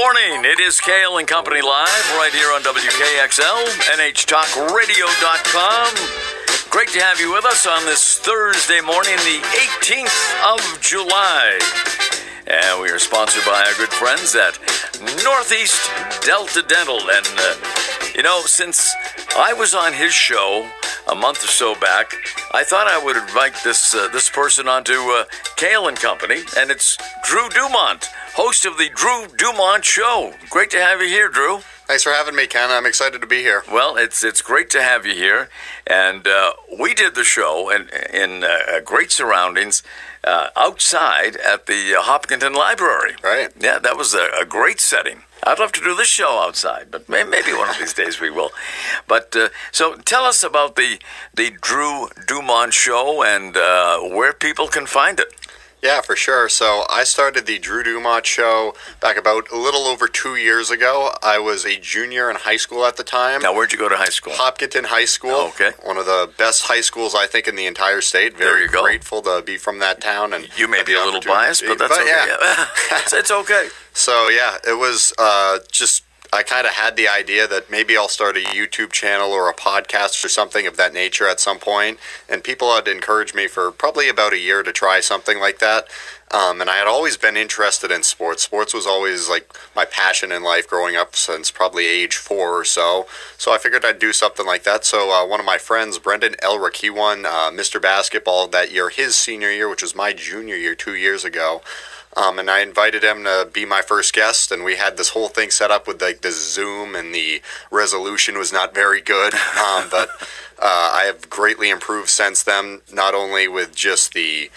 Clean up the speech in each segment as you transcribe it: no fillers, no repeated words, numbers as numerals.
morning. It is Cail and Company live right here on WKXL, NHTalkRadio.com. Great to have you with us on this Thursday morning, the 18th of July. And we are sponsored by our good friends at Northeast Delta Dental. And, since I was on his show a month or so back, I thought I would invite this person onto Cail and Company, and it's Drew Dumont, host of the Drew Dumont Show. Great to have you here, Drew. Thanks for having me, Ken. I'm excited to be here. Well, it's great to have you here, and we did the show in great surroundings outside at the Hopkinton Library. Right. Yeah, that was a great setting. I'd love to do this show outside, but maybe one of these days we will. But so tell us about the Drew Dumont Show and where people can find it. Yeah, for sure. So I started the Drew Dumont Show back about a little over 2 years ago. I was a junior in high school at the time. Now, where'd you go to high school? Hopkinton High School. Oh, okay. One of the best high schools, I think, in the entire state. Very grateful to be from that town. And you may be a little biased, but that's okay. Yeah. It's okay. So, yeah, it was I kind of had the idea that maybe I'll start a YouTube channel or a podcast or something of that nature at some point. And people had encouraged me for probably about a year to try something like that. And I had always been interested in sports. Sports was always like my passion in life growing up since probably age 4 or so. So I figured I'd do something like that. So one of my friends, Brendan Elrick, he won Mr. Basketball that year, his senior year, which was my junior year 2 years ago. And I invited him to be my first guest, and we had this whole thing set up with like the Zoom, and the resolution was not very good. But I have greatly improved since then, not only with just the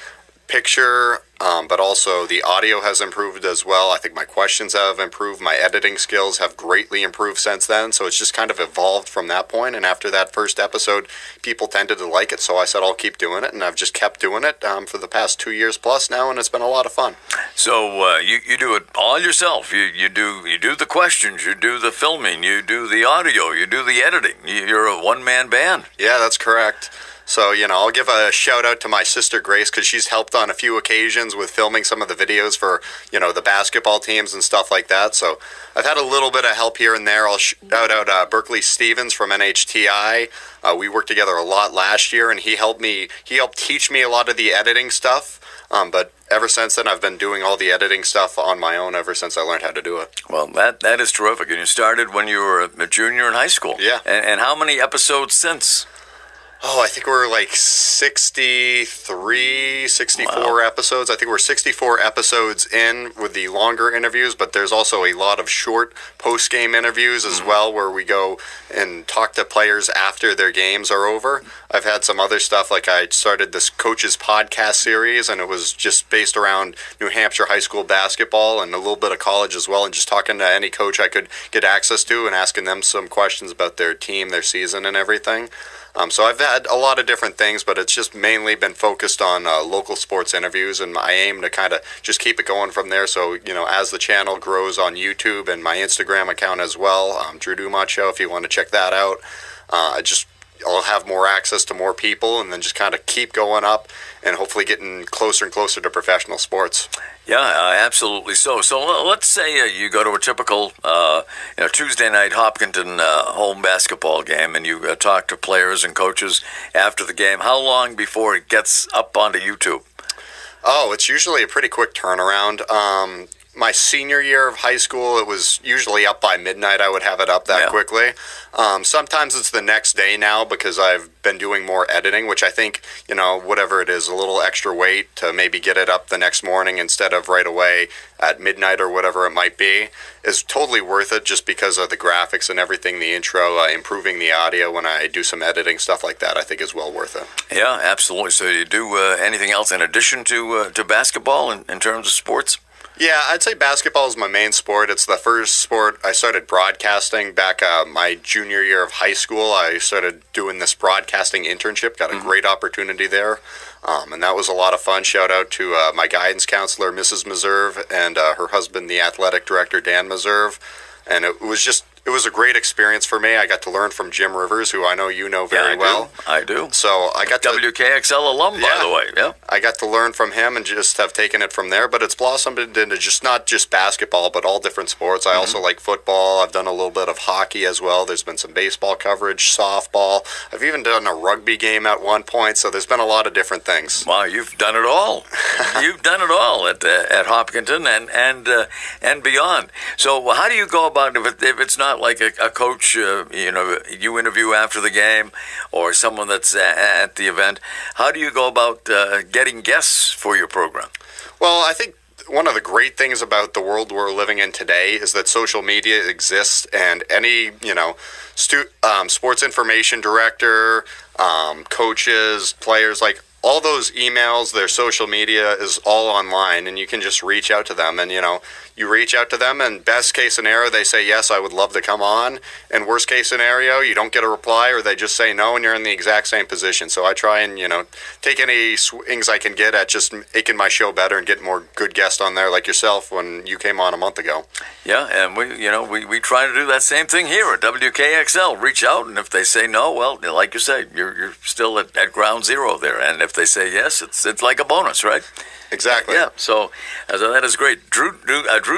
picture, but also the audio has improved as well. I think my questions have improved. My editing skills have greatly improved since then. So it's just kind of evolved from that point. And after that first episode, people tended to like it. So I said, I'll keep doing it. And I've just kept doing it for the past 2 years plus now. And it's been a lot of fun. So you do it all yourself. You do the questions. You do the filming. You do the audio. You do the editing. You're a one-man band. Yeah, that's correct. So, I'll give a shout out to my sister Grace because she's helped on a few occasions with filming some of the videos for, the basketball teams and stuff like that. So I've had a little bit of help here and there. I'll shout out Berkeley Stevens from NHTI. We worked together a lot last year, and he helped teach me a lot of the editing stuff. But ever since then, I've been doing all the editing stuff on my own ever since I learned how to do it. Well, that is terrific. And you started when you were a junior in high school. Yeah. And how many episodes since? Oh, I think we're like 63, 64 episodes. I think we're 64 episodes in with the longer interviews, but there's also a lot of short post-game interviews as well where we go and talk to players after their games are over. I've had some other stuff, like I started this Coaches Podcast series, and it was just based around New Hampshire high school basketball and a little bit of college as well, and just talking to any coach I could get access to and asking them some questions about their team, their season, and everything. So I've had a lot of different things, but it's just mainly been focused on local sports interviews, and I aim to kind of just keep it going from there. So, as the channel grows on YouTube and my Instagram account as well, Drew Dumont Show, if you want to check that out, I'll have more access to more people and then just kind of keep going up and hopefully getting closer and closer to professional sports. Yeah, absolutely. So let's say you go to a typical Tuesday night Hopkinton home basketball game, and you talk to players and coaches after the game. How long before it gets up onto YouTube? Oh, it's usually a pretty quick turnaround. My senior year of high school, it was usually up by midnight. I would have it up that quickly. Sometimes it's the next day now because I've been doing more editing, which I think, whatever it is, a little extra weight to maybe get it up the next morning instead of right away at midnight or whatever it might be is totally worth it just because of the graphics and everything, the intro, improving the audio when I do some editing, stuff like that, I think is well worth it. Yeah, absolutely. So you do anything else in addition to basketball in terms of sports? Yeah, I'd say basketball is my main sport. It's the first sport I started broadcasting back my junior year of high school. I started doing this broadcasting internship, got a great opportunity there, and that was a lot of fun. Shout out to my guidance counselor, Mrs. Meserve, and her husband, the athletic director, Dan Meserve. And it was just it was a great experience for me. I got to learn from Jim Rivers, who I know you know very well. I do. So I got to WKXL alum, by the way. Yeah. I got to learn from him and just have taken it from there. But it's blossomed into just not just basketball, but all different sports. I also like football. I've done a little bit of hockey as well. There's been some baseball coverage, softball. I've even done a rugby game at one point. So there's been a lot of different things. Wow, you've done it all. You've done it all at Hopkinton and beyond. So how do you go about it if it's not like a coach, you interview after the game or someone that's at the event? How do you go about getting guests for your program? Well, I think one of the great things about the world we're living in today is that social media exists, and any, sports information director, coaches, players, like all those emails, their social media is all online, and you can just reach out to them. And, you reach out to them, and best case scenario, they say, yes, I would love to come on. And worst case scenario, you don't get a reply, or they just say no, and you're in the exact same position. So I try and, take any swings I can get at just making my show better and get more good guests on there like yourself when you came on a month ago. Yeah, and we try to do that same thing here at WKXL. Reach out, and if they say no, well, like you say, you're still at ground zero there. And if they say yes, it's like a bonus, right? Exactly. Yeah, so that is great. Drew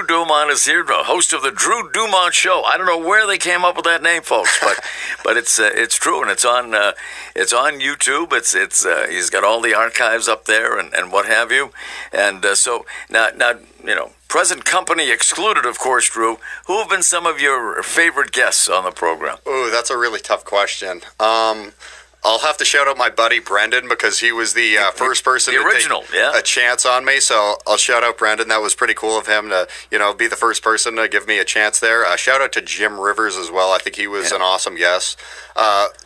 Dumont is here, the host of the Drew Dumont Show. I don't know where they came up with that name, folks, but it's true, and it's on YouTube. It's he's got all the archives up there and what have you. And so now present company excluded, of course, Drew. Who have been some of your favorite guests on the program? Ooh, that's a really tough question. I'll have to shout out my buddy Brendan because he was the first person to take a chance on me. So I'll shout out Brendan. That was pretty cool of him to, be the first person to give me a chance there. Shout out to Jim Rivers as well. I think he was an awesome guest.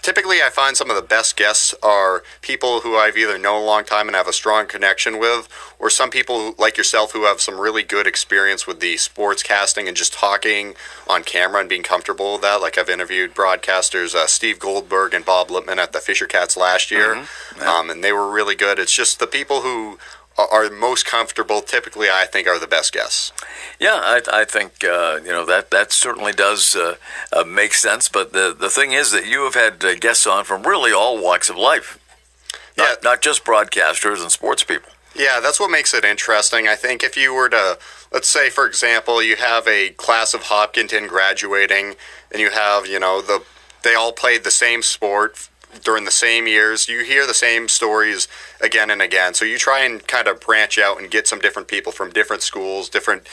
Typically, I find some of the best guests are people who I've either known a long time and have a strong connection with, or some people like yourself who have some really good experience with the sports casting and just talking on camera and being comfortable with that. Like I've interviewed broadcasters Steve Goldberg and Bob Lippman at the Fisher Cats last year, and they were really good. It's just the people who are most comfortable, typically, I think, are the best guests. Yeah, I think that certainly does make sense. But the thing is that you have had guests on from really all walks of life, not just broadcasters and sports people. Yeah, that's what makes it interesting. I think if you were to, let's say, for example, you have a class of Hopkinton graduating, and you have, they all played the same sport during the same years, you hear the same stories again and again. So you try and kind of branch out and get some different people from different schools, different,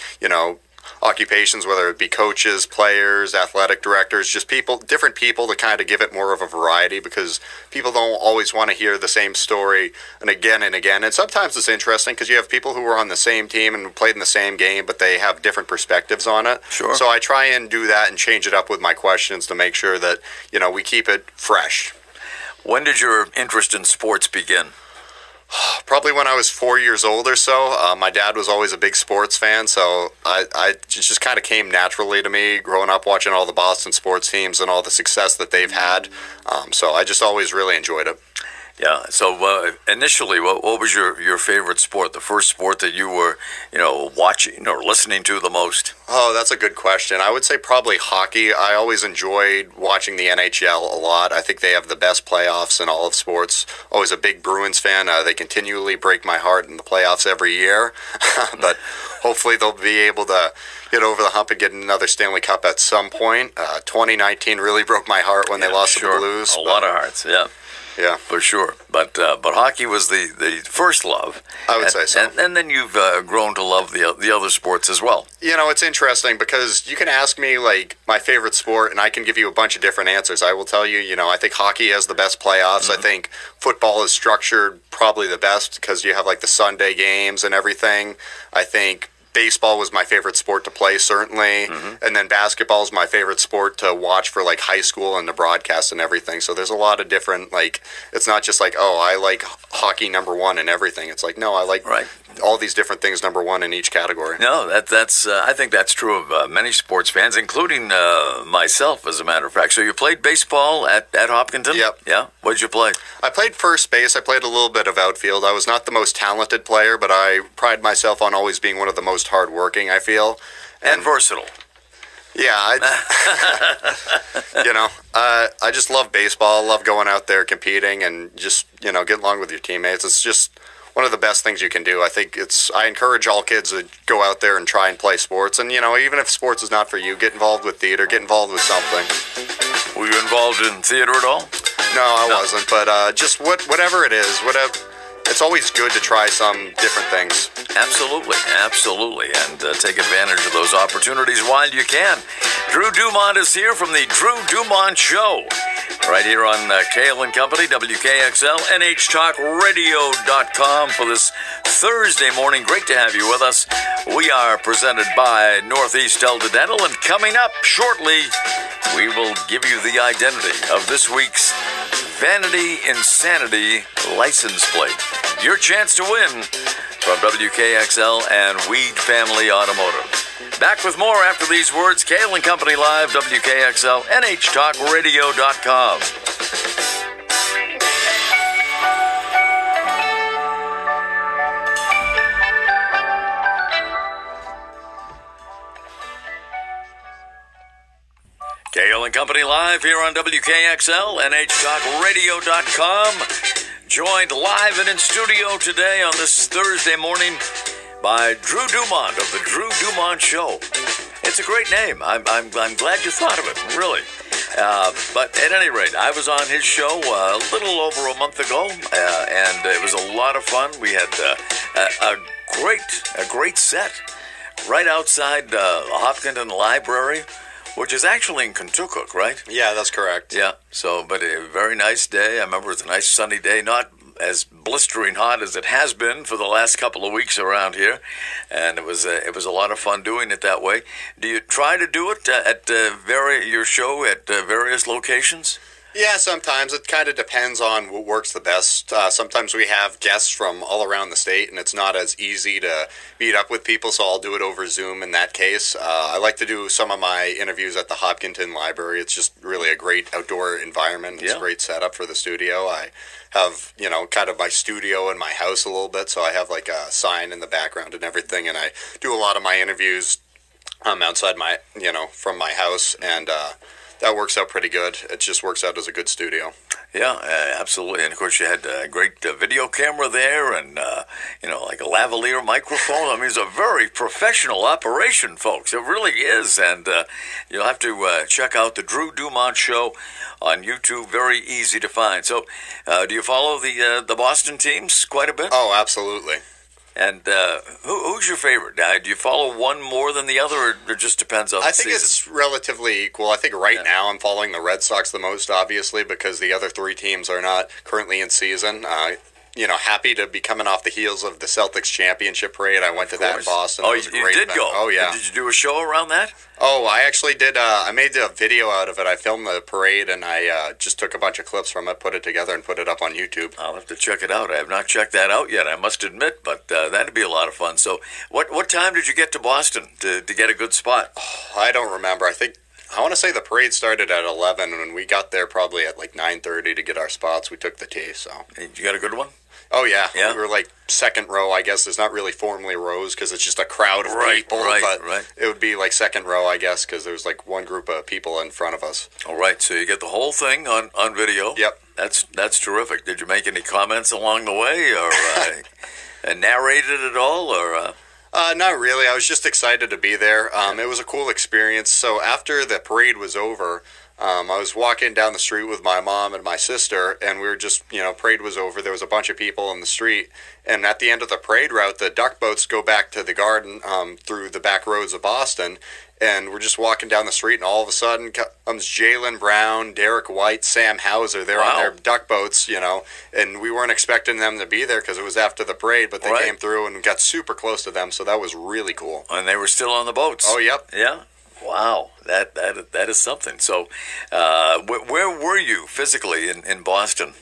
occupations, whether it be coaches, players, athletic directors, just different people to kind of give it more of a variety, because people don't always want to hear the same story and again and again. And sometimes it's interesting because you have people who are on the same team and played in the same game, but they have different perspectives on it. Sure. So I try and do that and change it up with my questions to make sure that, we keep it fresh. When did your interest in sports begin? Probably when I was 4 years old or so. My dad was always a big sports fan, so I just kind of came naturally to me growing up watching all the Boston sports teams and all the success that they've had. So I just always really enjoyed it. Yeah. So initially, what was your favorite sport? The first sport that you were, watching or listening to the most? Oh, that's a good question. I would say probably hockey. I always enjoyed watching the NHL a lot. I think they have the best playoffs in all of sports. Always a big Bruins fan. They continually break my heart in the playoffs every year. But hopefully they'll be able to get over the hump and get another Stanley Cup at some point. 2019 really broke my heart when they lost to the Blues. A lot of hearts, yeah. Yeah, for sure. But hockey was the first love. I would say so. And then you've grown to love the other sports as well. It's interesting because you can ask me like my favorite sport, and I can give you a bunch of different answers. I will tell you, I think hockey has the best playoffs. I think football is structured probably the best because you have like the Sunday games and everything. I think baseball was my favorite sport to play, certainly. And then basketball is my favorite sport to watch for like high school and the broadcast and everything. So there's a lot of different, it's not just like, oh, I like hockey number one and everything. It's like, no, I like all these different things number one in each category. No, that's I think that's true of many sports fans, including myself, as a matter of fact. So you played baseball at Hopkinton? Yep. Yeah? What did you play? I played first base. I played a little bit of outfield. I was not the most talented player, but I pride myself on always being one of the most hardworking, I feel. And versatile. Yeah, I just love baseball. I love going out there competing and just, get along with your teammates. It's just one of the best things you can do. I encourage all kids to go out there and try and play sports. And, even if sports is not for you, get involved with theater, get involved with something. Were you involved in theater at all? No, I wasn't. But just whatever it is, it's always good to try some different things. Absolutely, and take advantage of those opportunities while you can. Drew Dumont is here from the Drew Dumont Show, right here on Cail and Company, WKXL, NHTalkRadio.com for this Thursday morning. Great to have you with us. We are presented by Northeast Delta Dental, and coming up shortly, we will give you the identity of this week's Vanity Insanity license plate. Your chance to win from WKXL and Weed Family Automotive. Back with more after these words. Cail and Company Live, WKXL, NHTalkRadio.com. Cail and Company Live here on WKXL, NHTalkRadio.com. Joined live and in studio today on this Thursday morning by Drew Dumont of the Drew Dumont Show. It's a great name. I'm glad you thought of it, really. But at any rate, I was on his show a little over a month ago, and it was a lot of fun. We had a great set right outside Hopkinton Library, which is actually in Kentucky, right? Yeah, that's correct. Yeah, but a very nice day. I remember it was a nice sunny day, not as blistering hot as it has been for the last couple of weeks around here, and it was a lot of fun doing it that way. Do you try to do it at your show at various locations? Yeah, sometimes. It kind of depends on what works the best. Sometimes we have guests from all around the state, and it's not as easy to meet up with people, so I'll do it over Zoom in that case. I like to do some of my interviews at the Hopkinton Library. It's just really a great outdoor environment. It's a great setup for the studio. I have, kind of my studio in my house a little bit, so I have like a sign in the background and everything, and I do a lot of my interviews outside my, from my house, and that works out pretty good. It just works out as a good studio. Yeah, absolutely. And of course, you had a great video camera there, and like a lavalier microphone. I mean, it's a very professional operation, folks. It really is. And you'll have to check out the Drew Dumont Show on YouTube. Very easy to find. So, do you follow the Boston teams quite a bit? Oh, absolutely. And who's your favorite? Do you follow one more than the other, or it just depends on the season? I think it's relatively equal. I think right now I'm following the Red Sox the most, obviously, because the other three teams are not currently in season. Happy to be coming off the heels of the Celtics championship parade. I went to that in Boston. Oh, you did go? Oh, yeah. Did you do a show around that? Oh, I actually did. I made a video out of it. I filmed the parade, and I just took a bunch of clips from it, put it together, and put it up on YouTube. I'll have to check it out. I have not checked that out yet, I must admit, but that'd be a lot of fun. So what time did you get to Boston to get a good spot? Oh, I don't remember. I want to say the parade started at 11, and we got there probably at like 9:30 to get our spots. We took the T, so. You got a good one? Oh, yeah. We were like second row, I guess. It's not really formally rows because it's just a crowd of people. But it would be like second row, I guess, because there's like one group of people in front of us. All right, so you get the whole thing on video. Yep. That's terrific. Did you make any comments along the way or narrate it at all? Or Not really. I was just excited to be there. It was a cool experience. So after the parade was over, I was walking down the street with my mom and my sister, and we were just, parade was over. There was a bunch of people in the street, and at the end of the parade route, the duck boats go back to the garden through the back roads of Boston, and we're just walking down the street, and all of a sudden comes Jaylen Brown, Derek White, Sam Hauser. They're on their duck boats, and we weren't expecting them to be there because it was after the parade, but they came through and got super close to them, so that was really cool. And they were still on the boats? Oh, yep. Yeah. Wow, that is something. So, where were you physically in Boston?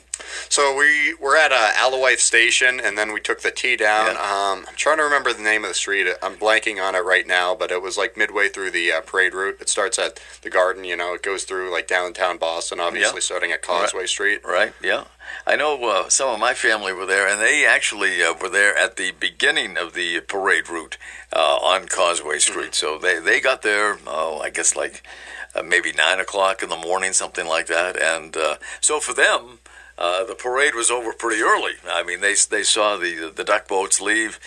So we were at Alowife Station, and then we took the T down. Yeah. I'm trying to remember the name of the street. I'm blanking on it right now, but it was like midway through the parade route. It starts at the Garden, it goes through like downtown Boston, obviously starting at Causeway Street. Right, yeah. I know some of my family were there, and they actually were there at the beginning of the parade route on Causeway Street. So they got there, I guess like maybe 9 o'clock in the morning, something like that. And so for them, the parade was over pretty early. I mean, they saw the duck boats leave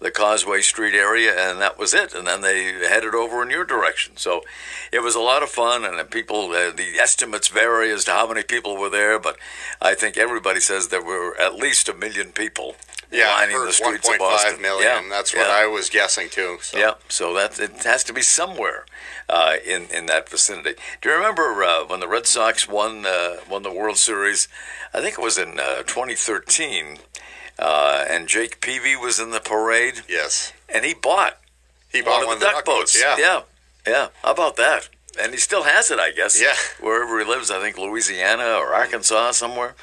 the Causeway Street area, and that was it. And then they headed over in your direction. So it was a lot of fun, and the estimates vary as to how many people were there, but I think everybody says there were at least 1 million people lining the streets of Boston. 1.5 million. Yeah, that's what I was guessing too. So. Yeah, so it has to be somewhere in that vicinity. Do you remember when the Red Sox won the World Series? I think it was in 2013, and Jake Peavy was in the parade. Yes, and he bought one of the duck boats. Yeah. How about that? And he still has it, I guess. Yeah, wherever he lives, I think Louisiana or Arkansas somewhere,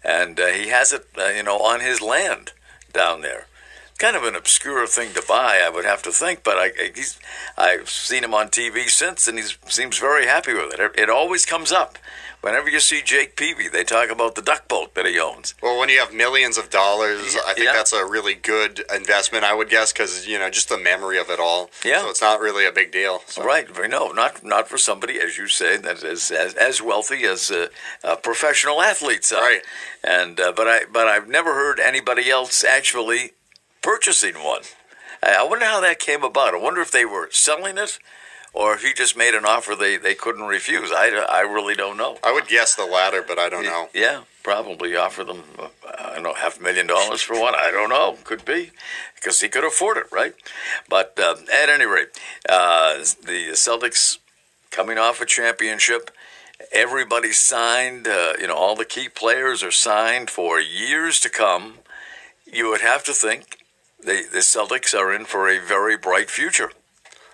and he has it, on his land down there. Kind of an obscure thing to buy, I would have to think, but I've seen him on TV since, and he seems very happy with it. It always comes up. Whenever you see Jake Peavy, they talk about the duck boat that he owns. Well, when you have millions of dollars, I think that's a really good investment, I would guess, because, just the memory of it all. Yeah. So it's not really a big deal. So. Right. No, not for somebody, as you say, that is as wealthy as professional athletes are. Right. And but I've never heard anybody else actually purchasing one. I wonder how that came about. I wonder if they were selling it, or if he just made an offer they couldn't refuse. I really don't know. I would guess the latter, but I don't know. Yeah, probably offer them, $500,000 for one. I don't know. Could be, because he could afford it, right? But at any rate, the Celtics coming off a championship, everybody signed, all the key players are signed for years to come. You would have to think the Celtics are in for a very bright future.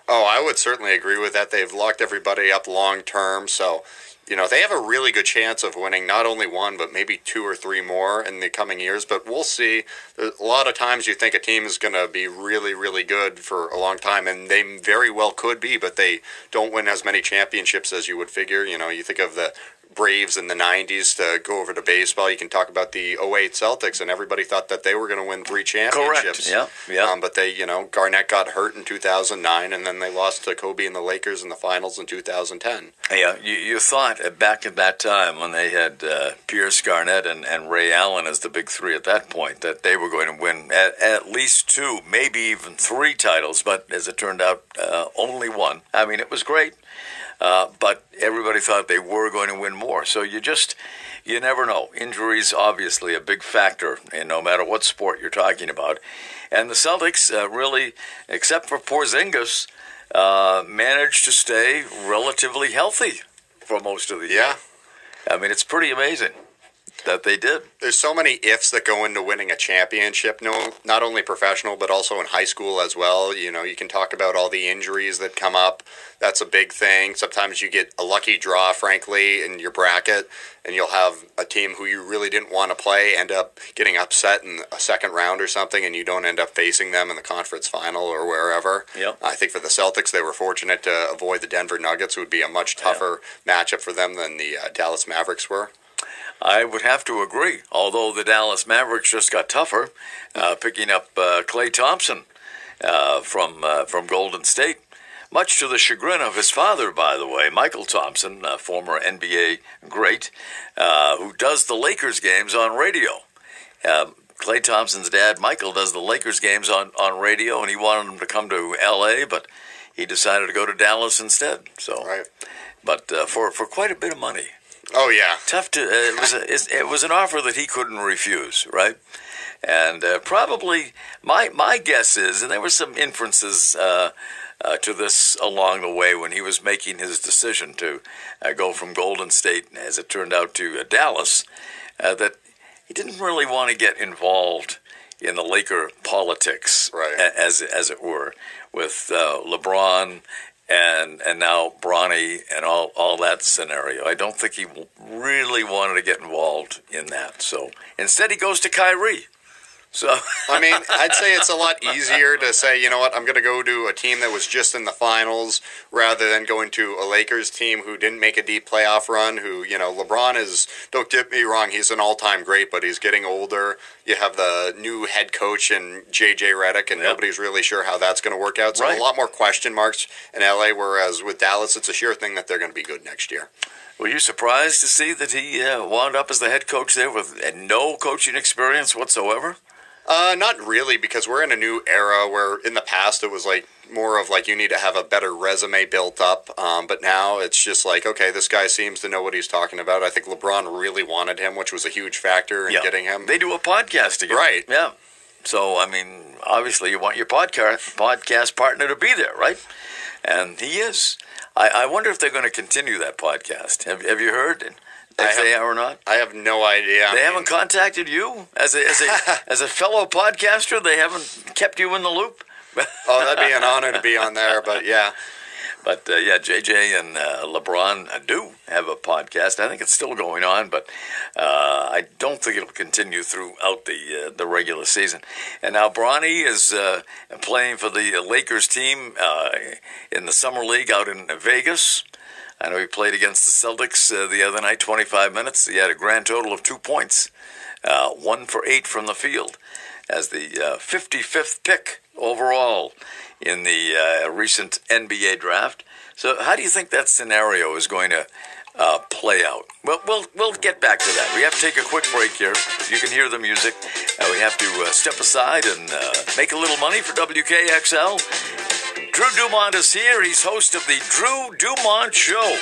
Oh, I would certainly agree with that. They've locked everybody up long term, so they have a really good chance of winning not only one, but maybe 2 or 3 more in the coming years. But we'll see. A lot of times you think a team is going to be really, really good for a long time, and they very well could be, but they don't win as many championships as you would figure. You think of the Braves in the 90s, to go over to baseball. You can talk about the '08 Celtics, and everybody thought that they were going to win 3 championships. Correct. Yeah. But they, Garnett got hurt in 2009, and then they lost to Kobe and the Lakers in the finals in 2010. Yeah, you thought back at that time when they had Pierce, Garnett, and Ray Allen as the big three at that point, that they were going to win at least 2, maybe even 3 titles, but as it turned out, only 1. I mean, it was great. But everybody thought they were going to win more. So you never know. Injuries, obviously, a big factor in no matter what sport you're talking about. And the Celtics really, except for Porzingis, managed to stay relatively healthy for most of the year. Yeah. I mean, it's pretty amazing that they did. There's so many ifs that go into winning a championship, not only professional, but also in high school as well. You can talk about all the injuries that come up. That's a big thing. Sometimes you get a lucky draw, frankly, in your bracket, and you'll have a team who you really didn't want to play end up getting upset in a second round or something, and you don't end up facing them in the conference final or wherever. Yep. I think for the Celtics, they were fortunate to avoid the Denver Nuggets, who would be a much tougher matchup for them than the Dallas Mavericks were. I would have to agree, although the Dallas Mavericks just got tougher, picking up Klay Thompson from Golden State, much to the chagrin of his father, by the way, Michael Thompson, former NBA great, who does the Lakers games on radio. Klay Thompson's dad, Michael, does the Lakers games on radio, and he wanted him to come to L.A., but he decided to go to Dallas instead. So, right. But for quite a bit of money. Oh yeah, tough to. It was an offer that he couldn't refuse, right? And probably my guess is, and there were some inferences to this along the way when he was making his decision to go from Golden State, as it turned out, to Dallas, that he didn't really want to get involved in the Laker politics, right. as it were, with LeBron and now Bronny and all that scenario. I don't think he really wanted to get involved in that. So instead, he goes to Kyrie. So I mean, I'd say it's a lot easier to say, you know what, I'm going to go to a team that was just in the finals rather than going to a Lakers team who didn't make a deep playoff run, who, you know, LeBron is, don't get me wrong, he's an all-time great, but he's getting older. You have the new head coach in J.J. Redick, and nobody's really sure how that's going to work out. So a lot more question marks in L.A., whereas with Dallas, it's a sure thing that they're going to be good next year. Were you surprised to see that he wound up as the head coach there with no coaching experience whatsoever? Not really, because we're in a new era where in the past it was like more of like you need to have a better resume built up. But now it's just like, okay, this guy seems to know what he's talking about. I think LeBron really wanted him, which was a huge factor in getting him. They do a podcast together. Right. Yeah. So, I mean, obviously you want your podcast partner to be there, right? And he is. I wonder if they're going to continue that podcast. Have you heard if they are or not? I have no idea. They haven't contacted you as a fellow podcaster. They haven't kept you in the loop. Oh, that'd be an honor to be on there. But yeah. But JJ and LeBron do have a podcast. I think it's still going on, but I don't think it'll continue throughout the regular season. And now Bronny is playing for the Lakers team in the Summer League out in Vegas. I know he played against the Celtics the other night, 25 minutes. He had a grand total of 2 points, 1 for 8 from the field, as the 55th pick overall in the recent NBA draft. So how do you think that scenario is going to play out? Well, we'll get back to that. We have to take a quick break here. You can hear the music. We have to step aside and make a little money for WKXL. Drew Dumont is here. He's host of the Drew Dumont Show.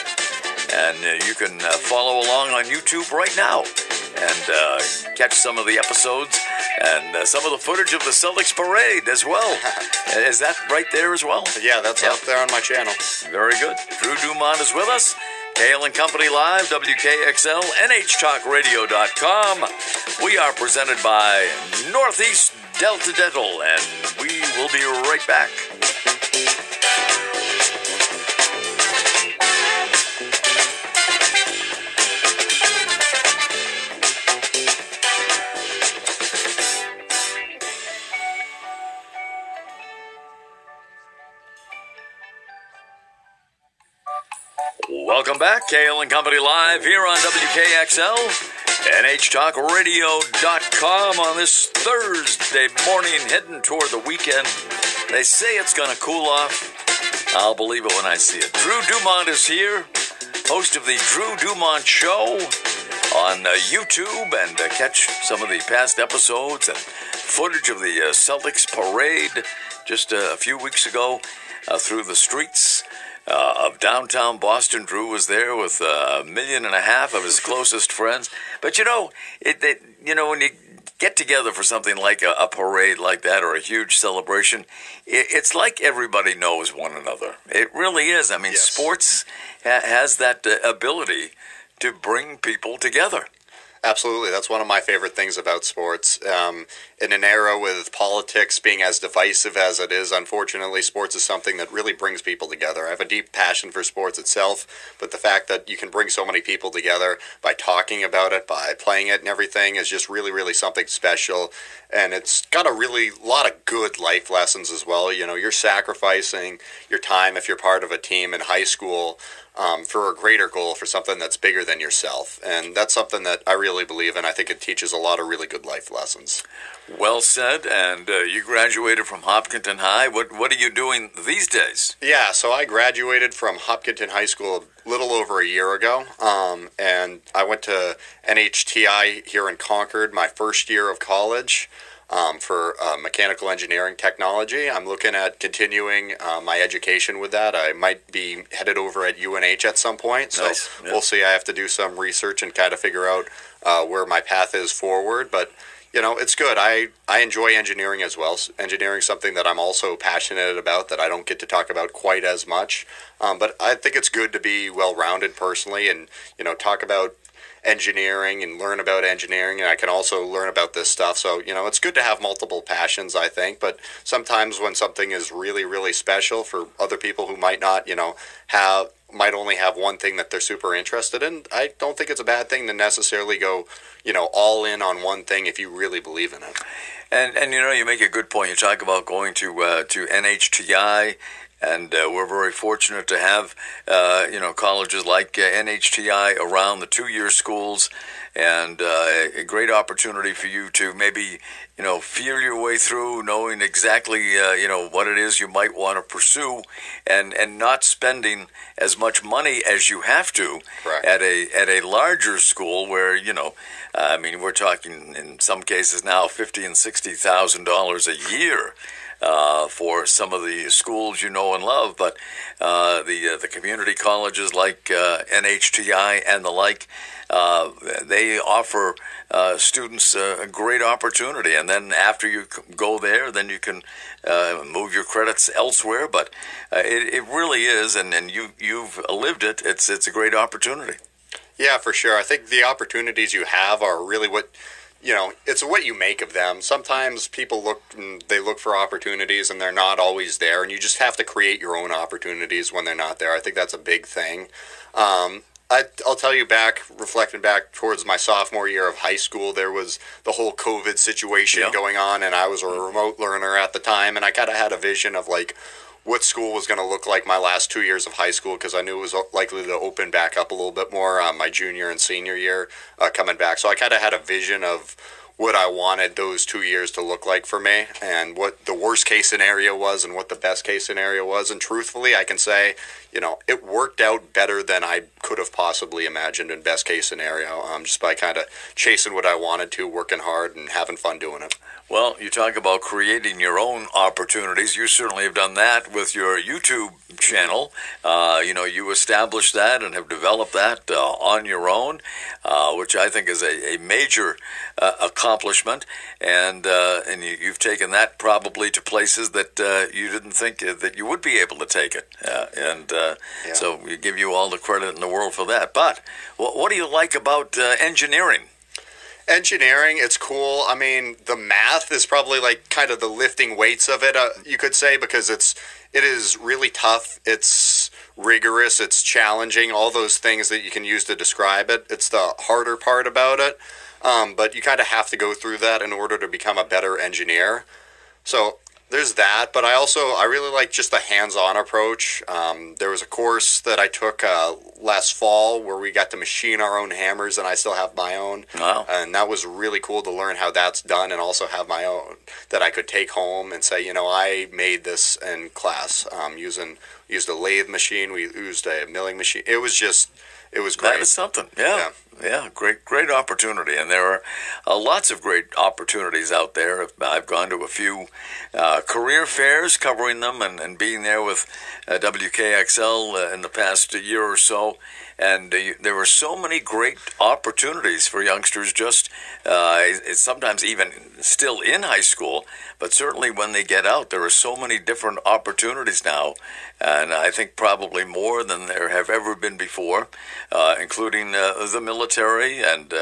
And you can follow along on YouTube right now and catch some of the episodes and some of the footage of the Celtics parade as well. Is that right there as well? Yeah, that's up there on my channel. Very good. Drew Dumont is with us. Cail and Company Live, WKXL, NHTalkRadio.com. We are presented by Northeast Delta Dental, and we will be right back. Welcome back, Cail and Company Live here on WKXL, NHTalkRadio.com on this Thursday morning, heading toward the weekend. They say it's going to cool off. I'll believe it when I see it. Drew Dumont is here, host of the Drew Dumont Show on YouTube, and catch some of the past episodes and footage of the Celtics parade just a few weeks ago through the streets of downtown Boston. Drew was there with 1.5 million of his closest friends. But you know, when you get together for something like a parade like that or a huge celebration, it's like everybody knows one another. It really is. I mean, yes. Sports has that ability to bring people together. Absolutely. That's one of my favorite things about sports. In an era with politics being as divisive as it is, unfortunately, sports is something that really brings people together. I have a deep passion for sports itself, but the fact that you can bring so many people together by talking about it, by playing it and everything is just really, really something special. And it's got a really lot of good life lessons as well. You know, you're sacrificing your time if you're part of a team in high school for a greater goal, for something that's bigger than yourself. And that's something that I really believe in. I think it teaches a lot of really good life lessons. Well said. And you graduated from Hopkinton High. What are you doing these days? Yeah, so I graduated from Hopkinton High School a little over a year ago. And I went to NHTI here in Concord my first year of college. For mechanical engineering technology. I'm looking at continuing my education with that. I might be headed over at UNH at some point, so nice. Yeah. We'll see. I have to do some research and kind of figure out where my path is forward, but you know, it's good. I enjoy engineering as well. Engineering is something that I'm also passionate about that I don't get to talk about quite as much, but I think it's good to be well-rounded personally and, you know, talk about engineering and learn about engineering, and I can also learn about this stuff. So, it's good to have multiple passions, I think, but sometimes when something is really, really special for other people who might not, might only have one thing that they're super interested in, I don't think it's a bad thing to necessarily go, all in on one thing if you really believe in it. And you make a good point. You talk about going to NHTI, and we're very fortunate to have colleges like NHTI around the two-year schools, and a great opportunity for you to maybe feel your way through, knowing exactly what it is you might want to pursue, and not spending as much money as you have to. Correct. at a larger school where we're talking in some cases now $50,000 and $60,000 a year. For some of the schools and love, but the community colleges like NHTI and the like, they offer students a great opportunity. And then after you go there, then you can move your credits elsewhere. But it really is, and you've lived it. It's a great opportunity. Yeah, for sure. I think the opportunities you have are really what. It's what you make of them. Sometimes people look for opportunities and they're not always there, and you just have to create your own opportunities when they're not there. I think that's a big thing. I'll tell you, reflecting back towards my sophomore year of high school, there was the whole COVID situation going on, and I was a remote learner at the time, and I kind of had a vision of what school was going to look like my last 2 years of high school, because I knew it was likely to open back up a little bit more my junior and senior year coming back. So I kind of had a vision of what I wanted those 2 years to look like for me, and what the worst case scenario was and what the best case scenario was. And truthfully, I can say, it worked out better than I could have possibly imagined in best case scenario, just by kind of chasing what I wanted to, working hard, and having fun doing it. Well, you talk about creating your own opportunities. You certainly have done that with your YouTube channel. You established that and have developed that on your own, which I think is a major accomplishment. And you've taken that probably to places that you didn't think that you would be able to take it. So we give you all the credit in the world for that. But what do you like about engineering? Engineering, it's cool. I mean, the math is probably kind of the lifting weights of it, you could say, because it is really tough. It's rigorous. It's challenging. All those things that you can use to describe it. It's the harder part about it. But you kind of have to go through that in order to become a better engineer. So there's that, but I really like just the hands-on approach. There was a course that I took last fall where we got to machine our own hammers, and I still have my own. Wow. And that was really cool to learn how that's done, and also have my own that I could take home and say, I made this in class. Used a lathe machine. We used a milling machine. It was great. That is something. Yeah, great opportunity, and there are lots of great opportunities out there. I've gone to a few career fairs covering them, and being there with WKXL in the past year or so, and there were so many great opportunities for youngsters. Just it's sometimes even still in high school, but certainly when they get out, there are so many different opportunities now, and I think probably more than there have ever been before, including the military and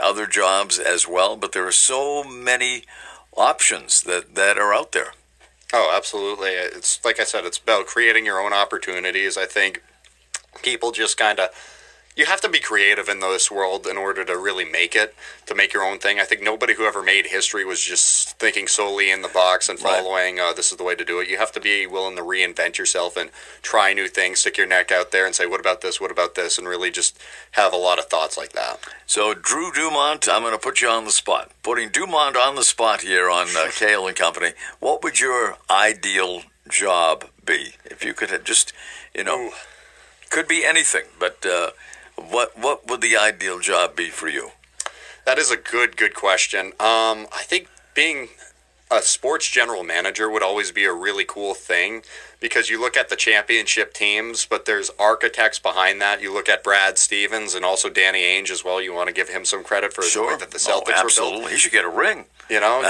other jobs as well. But there are so many options that are out there. Oh, absolutely. It's like I said, it's about creating your own opportunities. I think people just you have to be creative in this world in order to really make it, to make your own thing. I think nobody who ever made history was just thinking solely in the box and following, this is the way to do it. You have to be willing to reinvent yourself and try new things, stick your neck out there and say, what about this, and really just have a lot of thoughts like that. So, Drew Dumont, I'm going to put you on the spot. Putting Dumont on the spot here on Cail and Company. What would your ideal job be? If you could have just, could be anything, but what would the ideal job be for you? That is a good question. I think being a sports general manager would always be a really cool thing, because you look at the championship teams, but there's architects behind that. You look at Brad Stevens and also Danny Ainge as well. You want to give him some credit for the way that the Celtics were built. Absolutely. He should get a ring. You know,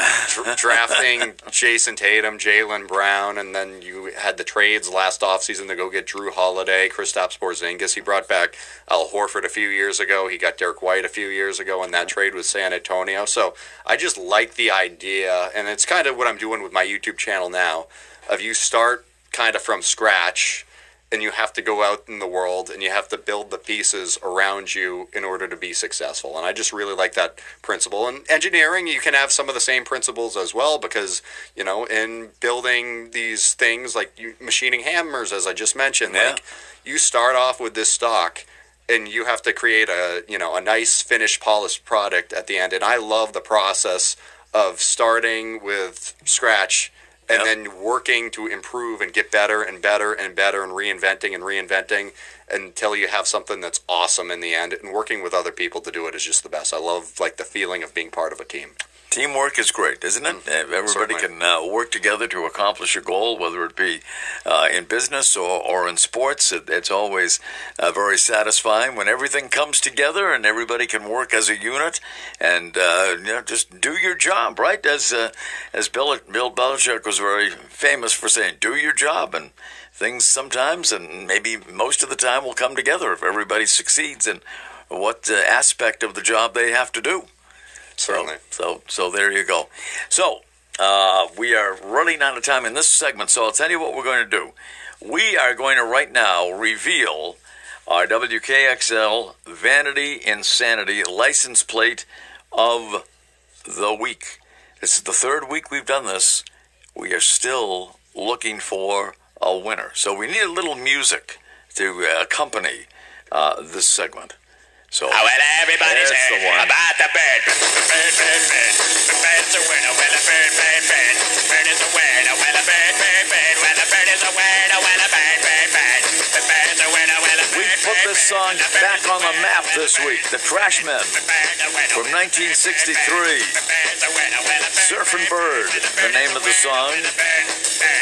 drafting Jason Tatum, Jaylen Brown, and then you had the trades last offseason to go get Drew Holiday, Kristaps Porzingis. He brought back Al Horford a few years ago. He got Derek White a few years ago in that trade with San Antonio. So I just like the idea, and it's kind of what I'm doing with my YouTube channel now, of you start kind of from scratch, and you have to go out in the world and you have to build the pieces around you in order to be successful. And I just really like that principle. And engineering, you can have some of the same principles as well, because, you know, in building these things like machining hammers, as I just mentioned, like you start off with this stock and you have to create a nice finished polished product at the end. And I love the process of starting with scratch and then working to improve and get better and better and better, and reinventing until you have something that's awesome in the end. And working with other people to do it is just the best. I love like the feeling of being part of a team. Teamwork is great, isn't it? Everybody can work together to accomplish a goal, whether it be in business or in sports. It's always very satisfying when everything comes together and everybody can work as a unit and just do your job, right? As Bill Belichick was very famous for saying, do your job, and things sometimes and maybe most of the time will come together if everybody succeeds in what aspect of the job they have to do. Certainly. So there you go. So we are running out of time in this segment, so I'll tell you what we're going to do. We are going to right now reveal our WKXL Vanity Insanity license plate of the week. This is the third week we've done this. We are still looking for a winner. So we need a little music to accompany this segment. So, well, everybody that's say the one. about the bird. Bird, bird, bird. The bird's a winner. Well, a bird, bird, bird. Bird is a winner. Well, a bird, bird, bird. Well, a bird is a winner. Well, a bird, bird, bird. The bird's a winner. Well, a bird, We put this song back on the map this week. The Trashmen from 1963. Surfin' Bird, the name of the song.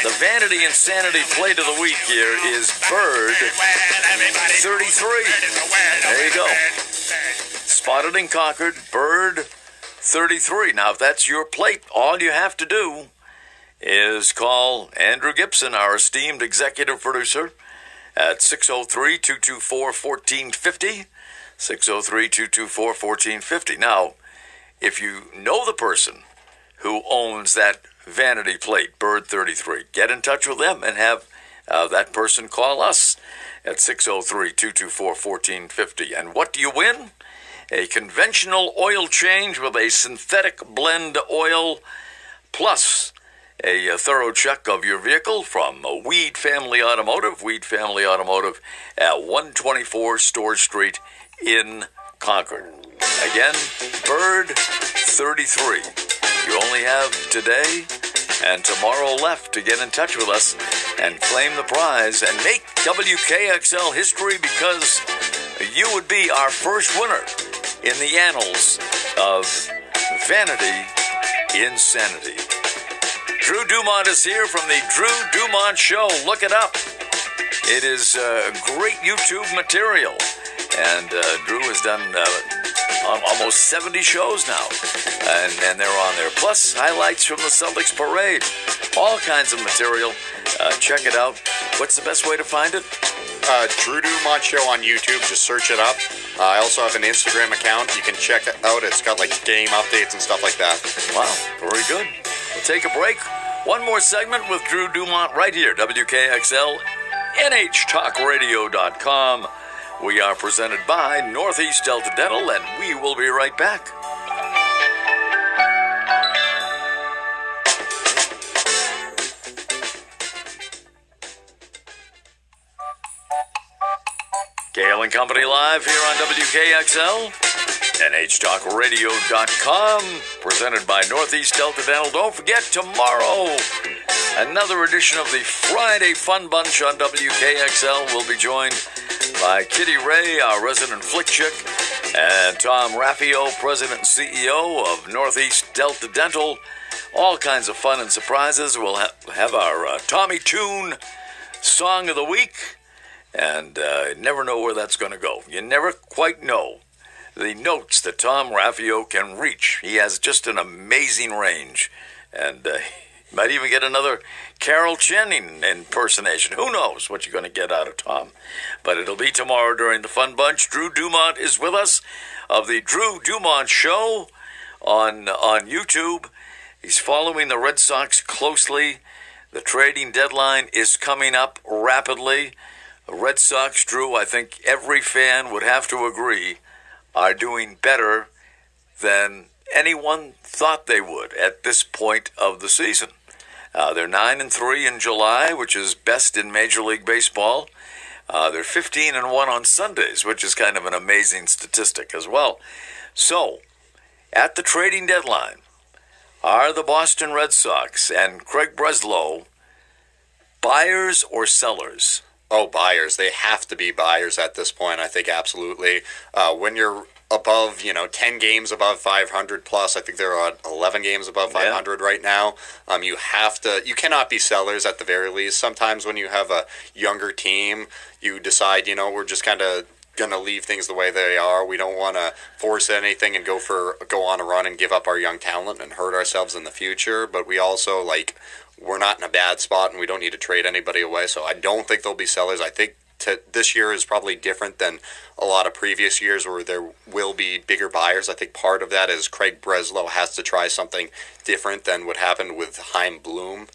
The Vanity Insanity plate of the week here is Bird 33. There you go. Spotted and conquered, Bird 33. Now, if that's your plate, all you have to do is call Andrew Gibson, our esteemed executive producer, at 603-224-1450, 603-224-1450. Now, if you know the person who owns that vanity plate, Bird 33, get in touch with them and have that person call us at 603-224-1450. And what do you win? A conventional oil change with a synthetic blend oil, plus a thorough check of your vehicle from Weed Family Automotive. Weed Family Automotive at 124 Storrs Street in Concord. Again, Bird 33. You only have today and tomorrow left to get in touch with us and claim the prize and make WKXL history, because you would be our first winner in the annals of Vanity Insanity. Drew Dumont is here from the Drew Dumont Show. Look it up. It is great YouTube material. And Drew has done almost 70 shows now. And they're on there. Plus, highlights from the Celtics parade. All kinds of material. Check it out. What's the best way to find it? Drew Dumont Show on YouTube. Just search it up. I also have an Instagram account. You can check it out. It's got like game updates and stuff like that. Wow, very good. We'll take a break. One more segment with Drew Dumont right here. WKXL, NHTalkRadio.com. We are presented by Northeast Delta Dental, and we will be right back. Cail and Company live here on WKXL, NHTalkRadio.com, presented by Northeast Delta Dental. Don't forget, tomorrow, another edition of the Friday Fun Bunch on WKXL. We'll be joined by Kitty Ray, our resident flick chick, and Tom Raffio, president and CEO of Northeast Delta Dental. all kinds of fun and surprises. We'll have our Tommy Tune Song of the Week, and never know where that's going to go. You never quite know the notes that Tom Raffio can reach. He has just an amazing range, and might even get another Carol Channing impersonation. Who knows what you're going to get out of Tom? But it'll be tomorrow during the Fun Bunch. Drew Dumont is with us of the Drew Dumont Show on YouTube. He's following the Red Sox closely. The trading deadline is coming up rapidly. The Red Sox, Drew, I think every fan would have to agree, are doing better than anyone thought they would at this point of the season. They're 9-3 in July, which is best in Major League Baseball. They're 15-1 on Sundays, which is kind of an amazing statistic as well. So, at the trading deadline, are the Boston Red Sox and Craig Breslow buyers or sellers? Oh, buyers. They have to be buyers at this point, I think, absolutely. When you're above, 10 games above 500 plus, I think they're on 11 games above 500 right now. You cannot be sellers at the very least. Sometimes when you have a younger team, you decide, we're just kind of going to leave things the way they are. We don't want to force anything and go on a run and give up our young talent and hurt ourselves in the future. But we also, we're not in a bad spot and we don't need to trade anybody away. So I don't think they'll be sellers. I think this year is probably different than a lot of previous years where there will be bigger buyers. I think part of that is Craig Breslow has to try something different than what happened with Chaim Bloom,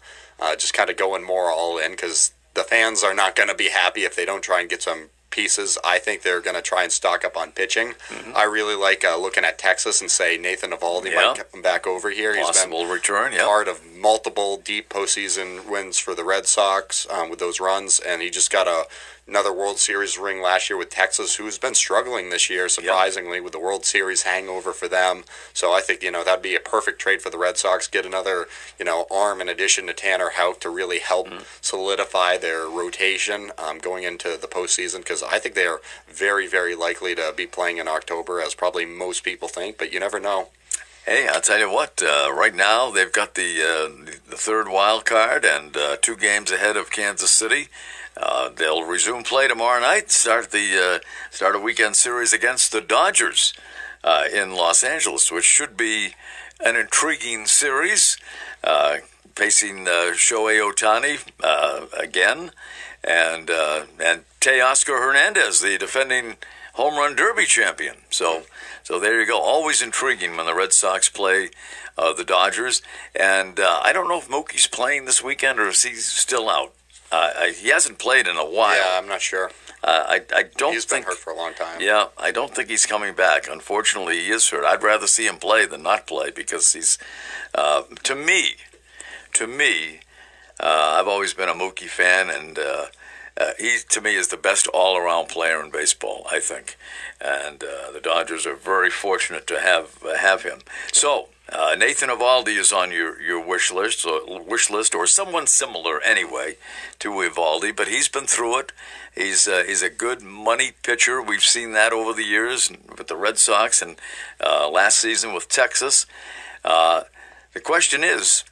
just kind of going more all in, because the fans are not going to be happy if they don't try and get some pieces. I think they're going to try and stock up on pitching. Mm-hmm. I really like looking at Texas and say Nathan Eovaldi might come back over here. Possible He's been return, part of multiple deep postseason wins for the Red Sox with those runs, and he just got another World Series ring last year with Texas, who's been struggling this year, surprisingly, with the World Series hangover for them. So I think, that'd be a perfect trade for the Red Sox. Get another, arm in addition to Tanner Houck to really help solidify their rotation going into the postseason, because I think they are very, very likely to be playing in October, as probably most people think, but you never know. Hey, I'll tell you what, right now they've got the third wild card and 2 games ahead of Kansas City. They'll resume play tomorrow night, start a weekend series against the Dodgers in Los Angeles, which should be an intriguing series, facing Shohei Ohtani again, and Teoscar Hernandez, the defending home run derby champion. So there you go. Always intriguing when the Red Sox play the Dodgers. And I don't know if Mookie's playing this weekend or if he's still out. He hasn't played in a while. Yeah, I'm not sure. I don't He's think been hurt for a long time. Yeah, I don't think he's coming back. Unfortunately, he is hurt. I'd rather see him play than not play, because he's to me, I've always been a Mookie fan, and he to me is the best all-around player in baseball, I think. And the Dodgers are very fortunate to have him. So Nathan Eovaldi is on your wish list, or someone similar anyway to Eovaldi, but he's been through it. He's a good money pitcher. We've seen that over the years with the Red Sox and last season with Texas. The question is,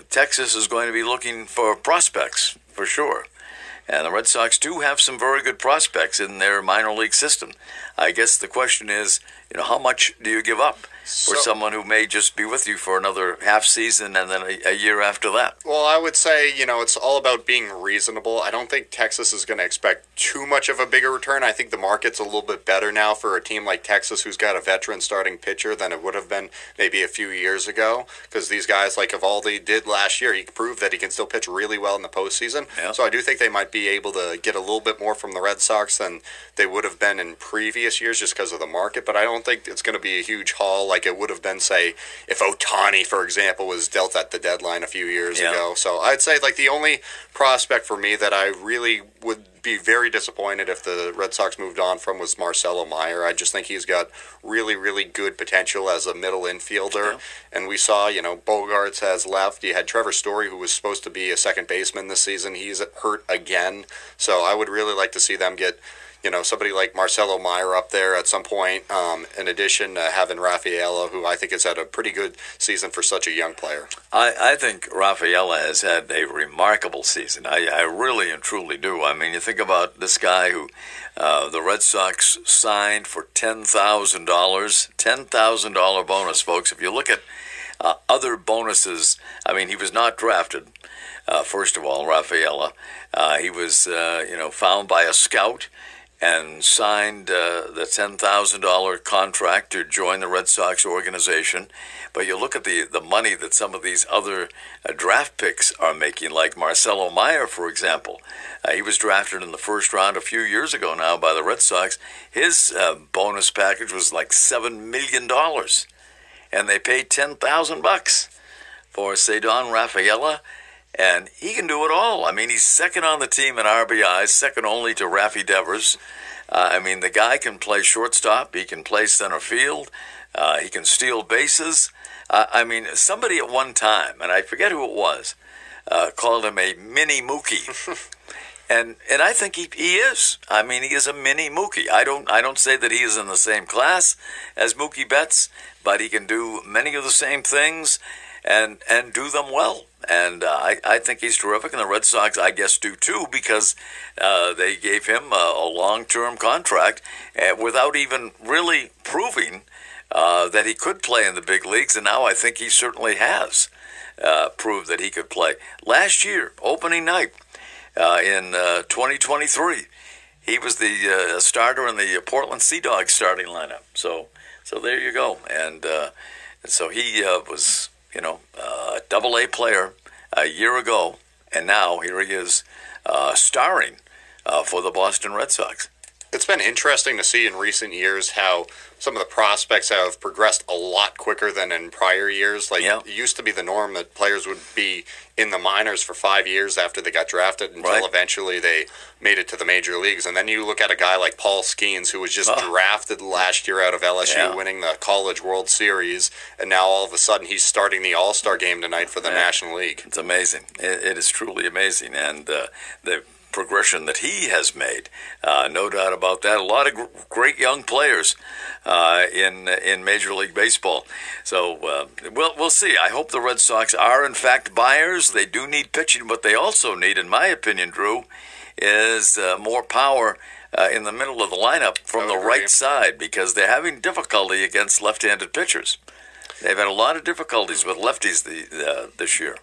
Texas is going to be looking for prospects for sure. And the Red Sox do have some very good prospects in their minor league system. I guess the question is, how much do you give up for someone who may just be with you for another half season and then a year after that? Well, I would say, it's all about being reasonable. I don't think Texas is going to expect too much of a bigger return. I think the market's a little bit better now for a team like Texas, who's got a veteran starting pitcher, than it would have been maybe a few years ago, because these guys like Eovaldi did last year. He proved that he can still pitch really well in the postseason. Yeah. So I do think they might be able to get a little bit more from the Red Sox than they would have been in previous years just because of the market, but I don't think it's going to be a huge haul like it would have been, say, if Ohtani, for example, was dealt at the deadline a few years ago. So I'd say the only prospect for me that I really would be very disappointed if the Red Sox moved on from was Marcelo Meyer. I just think he's got really, really good potential as a middle infielder. Yeah. And we saw, Bogarts has left. You had Trevor Story, who was supposed to be a second baseman this season. He's hurt again. So I would really like to see them get somebody like Marcelo Meyer up there at some point. In addition to having Rafaela, who I think has had a pretty good season for such a young player. I think Rafaela has had a remarkable season. I really and truly do. I mean, you think about this guy who the Red Sox signed for $10,000. $10,000 bonus, folks. If you look at other bonuses, I mean, he was not drafted. First of all, Rafaela. He was, found by a scout and signed the $10,000 contract to join the Red Sox organization. But you look at the money that some of these other draft picks are making, like Marcelo Meyer, for example. He was drafted in the first round a few years ago now by the Red Sox. His bonus package was like $7 million. And they paid $10,000 for Cedon Rafaela. And he can do it all. I mean, he's second on the team in RBIs, second only to Rafi Devers. I mean, the guy can play shortstop. He can play center field. He can steal bases. I mean, somebody at one time, and I forget who it was, called him a mini Mookie. And I think he is. I mean, he is a mini Mookie. I don't say that he is in the same class as Mookie Betts, but he can do many of the same things and do them well. And I think he's terrific, and the Red Sox, I guess, do too, because they gave him a long-term contract without even really proving that he could play in the big leagues, and now I think he certainly has proved that he could play. Last year, opening night in 2023, he was the starter in the Portland Sea Dogs starting lineup. So there you go. And so he was, a double-A player a year ago, and now here he is starring for the Boston Red Sox. It's been interesting to see in recent years how some of the prospects have progressed a lot quicker than in prior years. It used to be the norm that players would be in the minors for 5 years after they got drafted until eventually they made it to the major leagues. And then you look at a guy like Paul Skeens, who was just drafted last year out of LSU, winning the College World Series, and now all of a sudden he's starting the All-Star game tonight for the National League. It's amazing. It is truly amazing. And the progression that he has made, no doubt about that. A lot of great young players in Major League Baseball. So we'll see. I hope the Red Sox are in fact buyers. They do need pitching, but they also need, in my opinion, Drew, is more power in the middle of the lineup from the right side, because they're having difficulty against left-handed pitchers. They've had a lot of difficulties with lefties this year.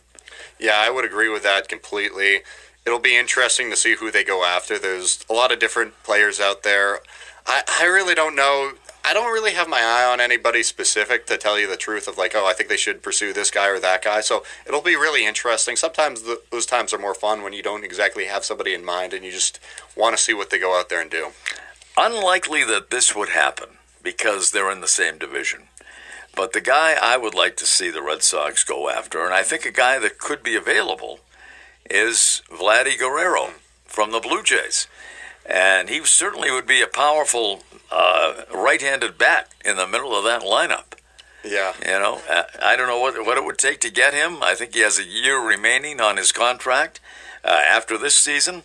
Yeah, I would agree with that completely. It'll be interesting to see who they go after. There's a lot of different players out there. I really don't know. I don't really have my eye on anybody specific, to tell you the truth, of like, I think they should pursue this guy or that guy. So it'll be really interesting. Sometimes those times are more fun when you don't exactly have somebody in mind and you just want to see what they go out there and do. Unlikely that this would happen because they're in the same division. But the guy I would like to see the Red Sox go after, and I think a guy that could be available, is Vladdy Guerrero from the Blue Jays. And he certainly would be a powerful right-handed bat in the middle of that lineup. Yeah. I don't know what it would take to get him. I think he has a year remaining on his contract after this season.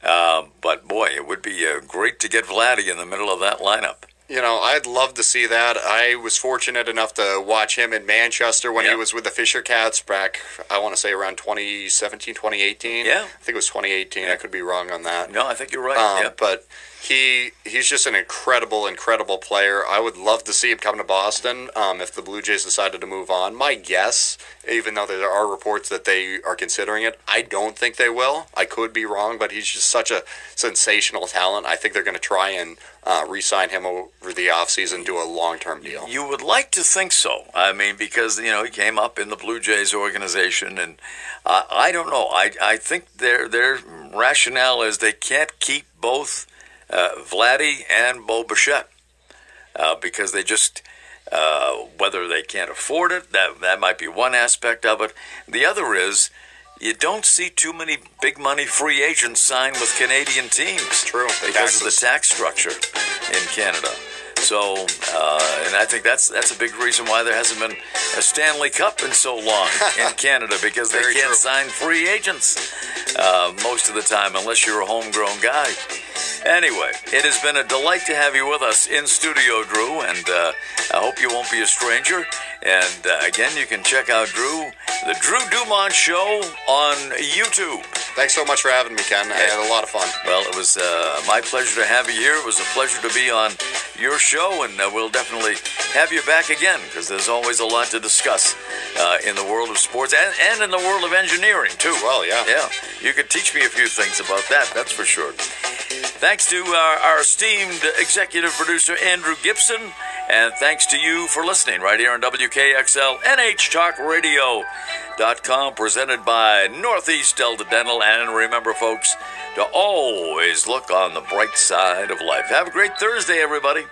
But, boy, it would be great to get Vladdy in the middle of that lineup. I'd love to see that. I was fortunate enough to watch him in Manchester when he was with the Fisher Cats back, I want to say, around 2017, 2018. Yeah. I think it was 2018. Yeah. I could be wrong on that. No, I think you're right. But he's just an incredible player. I would love to see him come to Boston if the Blue Jays decided to move on. My guess, even though there are reports that they are considering it, I don't think they will. I could be wrong, but he's just such a sensational talent. I think they're going to try and re-sign him over the offseason, do a long-term deal. You would like to think so. I mean, because, he came up in the Blue Jays organization, and I don't know. I think their rationale is they can't keep both Vladdy and Bo Bichette because they just, whether they can't afford it, that might be one aspect of it. The other is, you don't see too many big money free agents sign with Canadian teams. True. Because of the tax structure in Canada. So, and I think that's a big reason why there hasn't been a Stanley Cup in so long in Canada, because they can't sign free agents most of the time unless you're a homegrown guy. Anyway, it has been a delight to have you with us in studio, Drew, and I hope you won't be a stranger. And again, you can check out Drew, the Drew Dumont Show on YouTube. Thanks so much for having me, Ken. I had a lot of fun. Well, it was my pleasure to have you here. It was a pleasure to be on your show, and we'll definitely have you back again, because there's always a lot to discuss in the world of sports and in the world of engineering, too. Well, yeah. Yeah, you could teach me a few things about that, that's for sure. Thanks to our esteemed executive producer, Andrew Gibson, and thanks to you for listening right here on WKXL NHTalkRadio.com, presented by Northeast Delta Dental. And remember, folks, to always look on the bright side of life. Have a great Thursday, everybody.